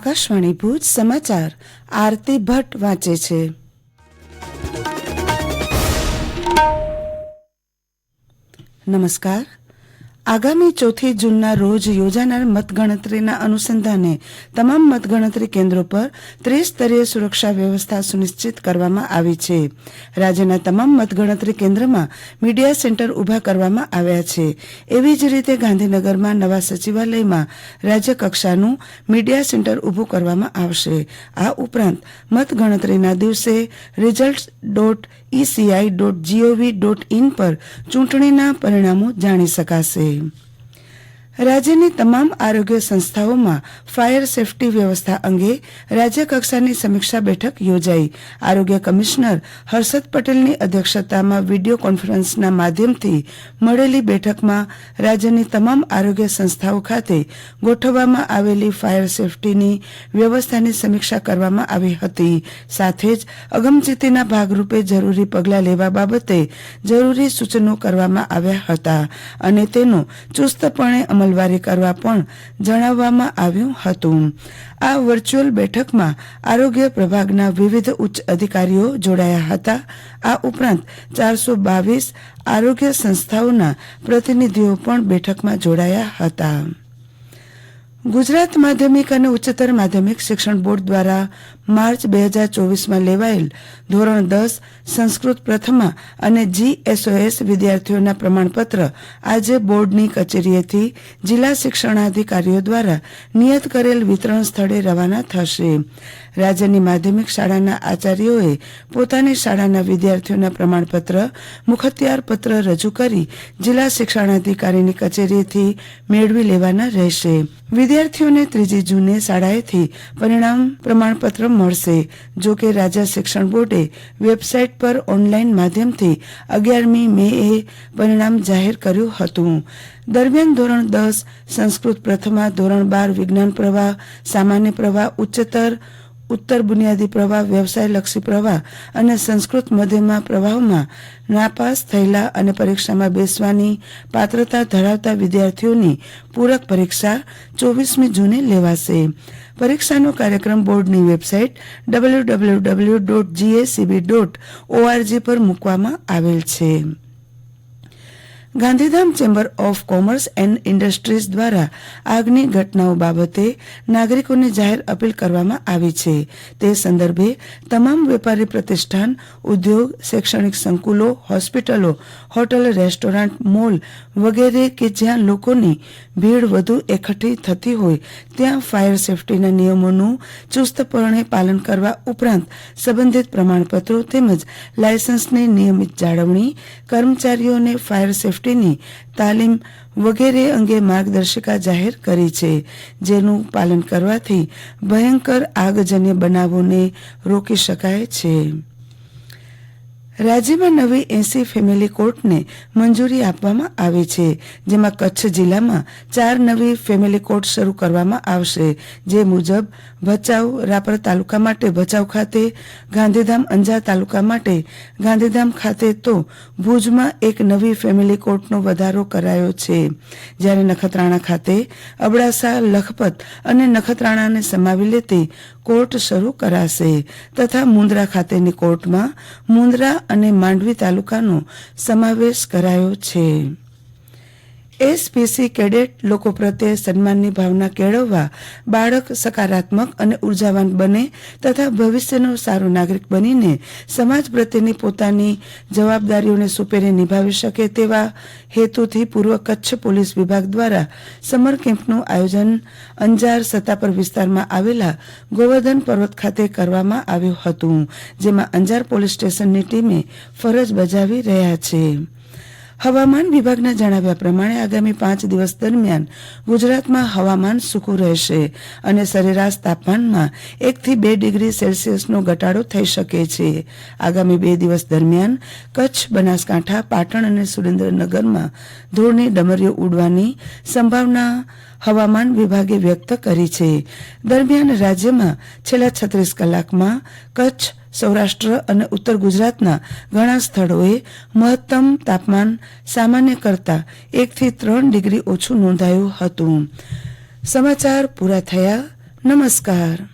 આકાશવાણી ભુજ સમાચાર આરતી ભટ્ટ વાંચે છે. નમસ્કાર. આગામી 4 જૂનના રોજ યોજાનાર મતગણતરીના અનુસંધાને તમામ મતગણતરી કેન્દ્રો પર ત્રિસ્તરીય સુરક્ષા વ્યવસ્થા સુનિશ્ચિત કરવામાં આવી છે. રાજ્યના તમામ મતગણતરી કેન્દ્રમાં મીડિયા સેન્ટર ઊભા કરવામાં આવ્યા છે. એવી જ રીતે ગાંધીનગરમાં નવા સચિવાલયમાં રાજ્યકક્ષાનું મીડિયા સેન્ટર ઊભું કરવામાં આવશે. આ ઉપરાંત મતગણતરીના દિવસે results.eci.gov.in પર ચૂંટણીના પરિણામો જાણી શકાશે. રાજ્યની તમામ આરોગ્ય સંસ્થાઓમાં ફાયર સેફટી વ્યવસ્થા અંગે રાજ્યકક્ષાની સમીક્ષા બેઠક યોજાઈ. આરોગ્ય કમિશનર હર્ષદ પટેલની અધ્યક્ષતામાં વિડીયો કોન્ફરન્સના માધ્યમથી મળેલી બેઠકમાં રાજ્યની તમામ આરોગ્ય સંસ્થાઓ ખાતે ગોઠવવામાં આવેલી ફાયર સેફટીની વ્યવસ્થાની સમીક્ષા કરવામાં આવી હતી. સાથે જ અગમચેતીના ભાગરૂપે જરૂરી પગલાં લેવા બાબતે જરૂરી સૂચનો કરવામાં આવ્યા હતા અને તેનો ચુસ્તપણે અમલવારી કરવા પણ જણાવવામાં આવ્યું હતું. આ વર્ચ્યુઅલ બેઠકમાં આરોગ્ય પ્રભાગના વિવિધ ઉચ્ચ અધિકારીઓ જોડાયા હતા. આ ઉપરાંત 422 આરોગ્ય સંસ્થાઓના પ્રતિનિધિઓ પણ બેઠકમાં જોડાયા હતા. ગુજરાત માધ્યમિક અને ઉચ્ચતર માધ્યમિક શિક્ષણ બોર્ડ દ્વારા માર્ચ 2024માં લેવાયેલ ધોરણ 10 સંસ્કૃત પ્રથમા અને GSOS વિદ્યાર્થીઓના પ્રમાણપત્ર આજે બોર્ડની કચેરીએથી જિલ્લા શિક્ષણાધિકારીઓ દ્વારા નિયત કરેલ વિતરણ સ્થળે રવાના થશે. રાજ્યની માધ્યમિક શાળાના આચાર્યોએ પોતાની શાળાના વિદ્યાર્થીઓના પ્રમાણપત્ર મુખત્યાર પત્ર રજૂ કરી જિલ્લા શિક્ષણાધિકારીની કચેરીએથી મેળવી લેવાના રહેશે. વિદ્યાર્થીઓને 3 જૂને શાળાએથી પરિણામ પ્રમાણપત્ર મળશે. જો કે રાજ્ય શિક્ષણ બોર્ડે વેબસાઇટ પર ઓનલાઈન માધ્યમથી 11મી મેએ પરિણામ જાહેર કર્યું હતું. દરમિયાન ધોરણ 10 સંસ્કૃત પ્રથમા, ધોરણ 12 વિજ્ઞાન પ્રવાહ, સામાન્ય પ્રવાહ, ઉત્તર બુનિયાદી પ્રવાહ, વ્યવસાયલક્ષી પ્રવાહ અને સંસ્કૃત મધ્યમાં પ્રવાહોમાં નાપાસ થયેલા અને પરીક્ષામાં બેસવાની પાત્રતા ધરાવતા વિદ્યાર્થીઓની પૂરક પરીક્ષા 24મી જૂને લેવાશે. પરીક્ષાનો કાર્યક્રમ બોર્ડની વેબસાઇટ www.gacb.org પર મૂકવામાં આવેલ છે. Gandhidham chamber of commerce and industries દ્વારા આગની ઘટનાઓ બાબતે નાગરિકોને જાહેર અપીલ કરવામાં આવી છે. તે સંદર્ભે તમામ વેપારી પ્રતિષ્ઠાન, ઉદ્યોગ, શૈક્ષણિક સંકુલો, હોસ્પિટલો, હોટલ, રેસ્ટોરન્ટ, મોલ વગેરે કે જ્યાં લોકોની ભીડ વધુ એકઠી થતી હોય ત્યાં ફાયર સેફટીના નિયમોનું ચુસ્તપણે પાલન કરવા ઉપરાંત સંબંધિત પ્રમાણપત્રો તેમજ લાયસન્સની નિયમિત જાળવણી, કર્મચારીઓને ફાયર સેફટીની તાલીમ વગેરે અંગે માર્ગદર્શિકા જાહેર કરી છે. જેનું પાલન કરવાથી ભયંકર આગજન્ય બનાવોને રોકી શકાય છે. રાજ્યમાં નવી 80 ફેમિલી કોર્ટને મંજૂરી આપવામાં આવી છે. જેમાં કચ્છ જિલ્લામાં 4 નવી ફેમિલી કોર્ટ શરૂ કરવામાં આવશે. જે મુજબ ભચાઉ, રાપર તાલુકા માટે ભચાઉ ખાતે, ગાંધીધામ, અંજાર તાલુકા માટે ગાંધીધામ ખાતે, તો ભુજમાં એક નવી ફેમિલી કોર્ટનો વધારો કરાયો છે. જ્યારે નખત્રાણા ખાતે અબડાસા, લખપત અને નખત્રાણાને સમાવી લેતી કોર્ટ શરૂ કરાશે તથા મુન્દ્રા ખાતેની કોર્ટમાં મુન્દ્રા અને માંડવી તાલુકાનો સમાવેશ કરાયો છે. એસપીસી કેડેટ લોકો પ્રત્યે સન્માનની ભાવના કેળવવા બાળક સકારાત્મક અને ઉર્જાવાન બને તથા ભવિષ્યનો સારો નાગરિક બનીને સમાજ પ્રત્યેની પોતાની જવાબદારીઓને સુપેરે નિભાવી શકે તેવા હેતુથી પૂર્વ કચ્છ પોલીસ વિભાગ દ્વારા સમર કેમ્પનું આયોજન અંજાર સત્તાપર વિસ્તારમાં આવેલા ગોવર્ધન પર્વત ખાતે કરવામાં આવ્યું હતું. જેમાં અંજાર પોલીસ સ્ટેશનની ટીમે ફરજ બજાવી રહ્યા છે. હવામાન વિભાગના જણાવ્યા પ્રમાણે આગામી 5 દિવસ દરમિયાન ગુજરાતમાં હવામાન સૂકું રહેશે અને સરેરાશ તાપમાનમાં 1 થી 2 ડિગ્રી સેલ્સિયસનો ઘટાડો થઈ શકે છે. આગામી 2 દિવસ દરમિયાન કચ્છ, બનાસકાંઠા, પાટણ અને સુરેન્દ્રનગરમાં ધૂળની ડમરીઓ ઉડવાની સંભાવના હવામાન વિભાગે વ્યક્ત કરી છે. દરમિયાન રાજ્યમાં છેલ્લા 36 કલાકમાં કચ્છ, સૌરાષ્ટ્ર અને ઉત્તર ગુજરાતના ઘણા સ્થળોએ મહત્તમ તાપમાન સામાન્ય કરતાં 1 થી 3 ડિગ્રી ઓછું નોંધાયું હતું. સમાચાર પૂરા થયા. નમસ્કાર.